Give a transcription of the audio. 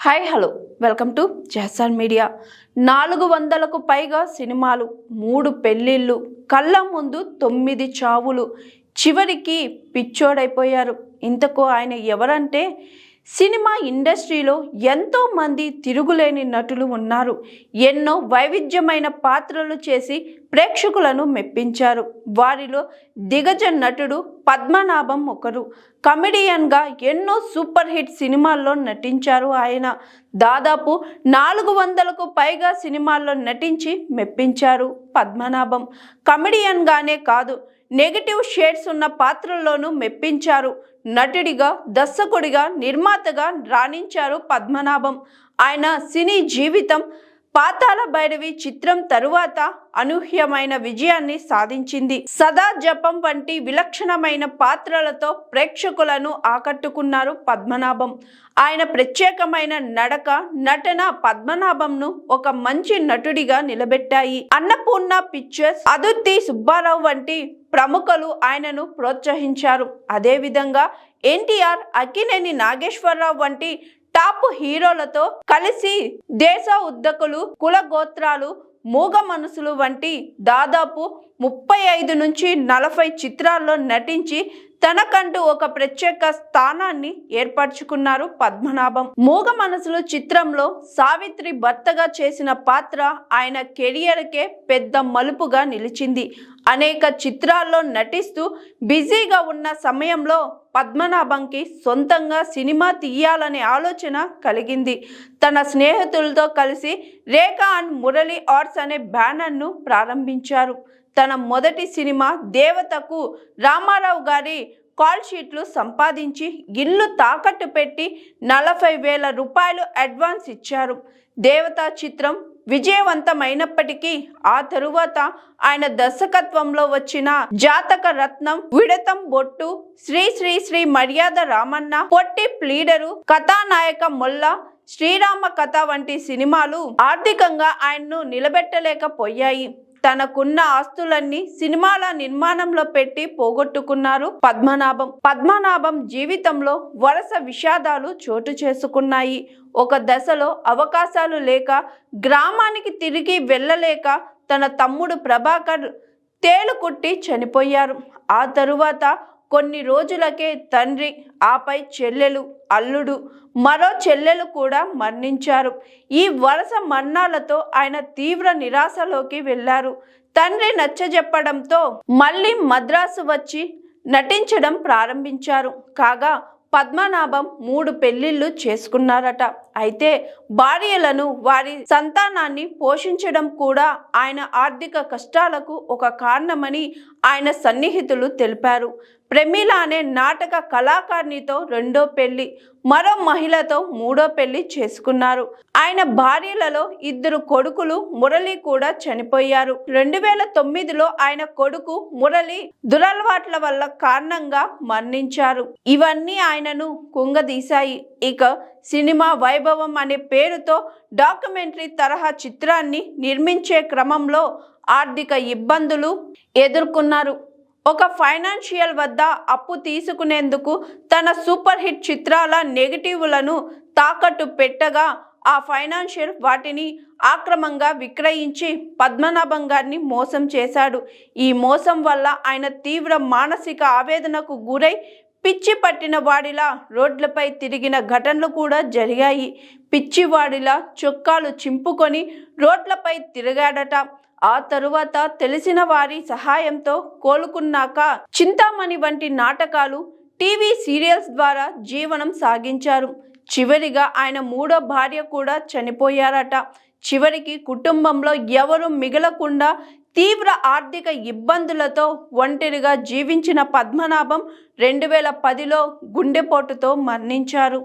Hi hello welcome to Jahasan media. 400కు పైగా సినిమాలు, 3 పెళ్లిళ్ళు, కళ్ళ ముందు 9 చావులు, చివరికి పిచ్చోడైపోయారు. ఇంతకు ఆయన ఎవరంటే సినిమా ఇండస్ట్రీలో ఎంతో మంది తిరుగులేని నటులు ఉన్నారు. ఎన్నో వైవిధ్యమైన పాత్రలు చేసి ప్రేక్షకులను మెప్పించారు. వారిలో దిగ్గజ నటుడు పద్మనాభం ఒకరు. కమెడియన్గా ఎన్నో సూపర్ హిట్ సినిమాల్లో నటించారు ఆయన. దాదాపు 400కు పైగా సినిమాల్లో నటించి మెప్పించారు పద్మనాభం. కమెడియన్గానే కాదు, నెగిటివ్ షేడ్స్ ఉన్న పాత్రల్లోనూ మెప్పించారు. నటుడిగా, దర్శకుడిగా, నిర్మాతగా రాణించారు పద్మనాభం. ఆయన సినీ జీవితం పాతాళ భైరవి చిత్రం తరువాత అనూహ్యమైన విజయాన్ని సాధించింది. సదా జపం వంటి విలక్షణమైన పాత్రలతో ప్రేక్షకులను ఆకట్టుకున్నారు పద్మనాభం. ఆయన ప్రత్యేకమైన నడక, నటన పద్మనాభంను ఒక మంచి నటుడిగా నిలబెట్టాయి. అన్నపూర్ణ పిక్చర్స్, అదుర్తి సుబ్బారావు వంటి ప్రముఖులు ఆయనను ప్రోత్సహించారు. అదేవిధంగా ఎన్టీఆర్, అక్కినేని నాగేశ్వరరావు వంటి టాప్ హీరోలతో కలిసి దేశ ఉద్దకులు, కుల గోత్రాలు, మూగ మనసులు వంటి దాదాపు 35 నుంచి 40 చిత్రాల్లో నటించి తనకంటూ ఒక ప్రత్యేక స్థానాన్ని ఏర్పరచుకున్నారు పద్మనాభం. మూగ మనసులు చిత్రంలో సావిత్రి భర్తగా చేసిన పాత్ర ఆయన కెరియర్కే పెద్ద మలుపుగా నిలిచింది. అనేక చిత్రాల్లో నటిస్తూ బిజీగా ఉన్న సమయంలో పద్మనాభంకి సొంతంగా సినిమా తీయాలనే ఆలోచన కలిగింది. తన స్నేహితులతో కలిసి రేఖా అండ్ మురళి ఆర్ట్స్ అనే బ్యానర్ను ప్రారంభించారు. తన మొదటి సినిమా దేవతకు రామారావు గారి కాల్ షీట్లు సంపాదించి ఇల్లు తాకట్టు పెట్టి 40,000 రూపాయలు అడ్వాన్స్ ఇచ్చారు. దేవత చిత్రం విజయవంతమైనప్పటికీ ఆ తరువాత ఆయన దర్శకత్వంలో వచ్చిన జాతక రత్నం, విడతం బొట్టు, శ్రీ శ్రీ శ్రీ మర్యాద రామన్న, పొట్టి ప్లీడరు, కథానాయక మొల్ల, శ్రీరామ కథ వంటి సినిమాలు ఆర్థికంగా ఆయన్ను నిలబెట్టలేకపోయాయి. తనకున్న ఆస్తులన్నీ సినిమాల నిర్మాణంలో పెట్టి పోగొట్టుకున్నారు పద్మనాభం జీవితంలో వరుస విషాదాలు చోటు చేసుకున్నాయి. ఒక దశలో అవకాశాలు లేక, గ్రామానికి తిరిగి వెళ్ళలేక తన తమ్ముడు ప్రభాకర్ తేలుకుట్టి చనిపోయారు. ఆ తరువాత కొన్ని రోజులకే తండ్రి, ఆపై చెల్లెలు, అల్లుడు, మరో చెల్లెలు కూడా మరణించారు. ఈ వరుస మరణాలతో ఆయన తీవ్ర నిరాశలోకి వెళ్ళారు. తండ్రి నచ్చజెప్పడంతో మళ్ళీ మద్రాసు వచ్చి నటించడం ప్రారంభించారు. కాగా పద్మనాభం 3 పెళ్లిళ్ళు చేసుకున్నారట. అయితే భార్యలను, వారి సంతానాన్ని పోషించడం కూడా ఆయన ఆర్థిక కష్టాలకు ఒక కారణమని ఆయన సన్నిహితులు తెలిపారు. ప్రమీల అనే నాటక కళాకారిణితో 2వ పెళ్లి, మరో మహిళతో 3వ పెళ్లి చేసుకున్నారు. ఆయన భార్యలలో 2 కొడుకులు, మురళి కూడా చనిపోయారు. 2009లో ఆయన కొడుకు మురళి దురలవాట్ల వల్ల కారణంగా మరణించారు. ఇవన్నీ ఆయనను కుంగదీశాయి. ఇక సినిమా వైభవం అనే పేరుతో డాక్యుమెంటరీ తరహా చిత్రాన్ని నిర్మించే క్రమంలో ఆర్థిక ఇబ్బందులు ఎదుర్కొన్నారు. ఒక ఫైనాన్షియల్ వద్ద అప్పు తీసుకునేందుకు తన సూపర్ హిట్ చిత్రాల నెగిటివ్లను తాకట్టు పెట్టగా ఆ ఫైనాన్షియర్ వాటిని ఆక్రమంగా విక్రయించి పద్మనాభం గారిని మోసం చేశాడు. ఈ మోసం వల్ల ఆయన తీవ్ర మానసిక ఆవేదనకు గురై పిచ్చి పట్టిన వాడిలా రోడ్లపై తిరిగిన ఘటనలు కూడా జరిగాయి. పిచ్చివాడిలా చొక్కాలు చింపుకొని రోడ్లపై తిరిగాడట. ఆ తరువాత తెలిసిన వారి సహాయంతో కోలుకున్నాక చింతామణి వంటి నాటకాలు, టీవీ సీరియల్స్ ద్వారా జీవనం సాగించారు. చివరిగా ఆయన 3వ భార్య కూడా చనిపోయారట. చివరికి కుటుంబంలో ఎవరు మిగలకుండా తీవ్ర ఆర్థిక ఇబ్బందులతో ఒంటరిగా జీవించిన పద్మనాభం 2010లో గుండెపోటుతో మరణించారు.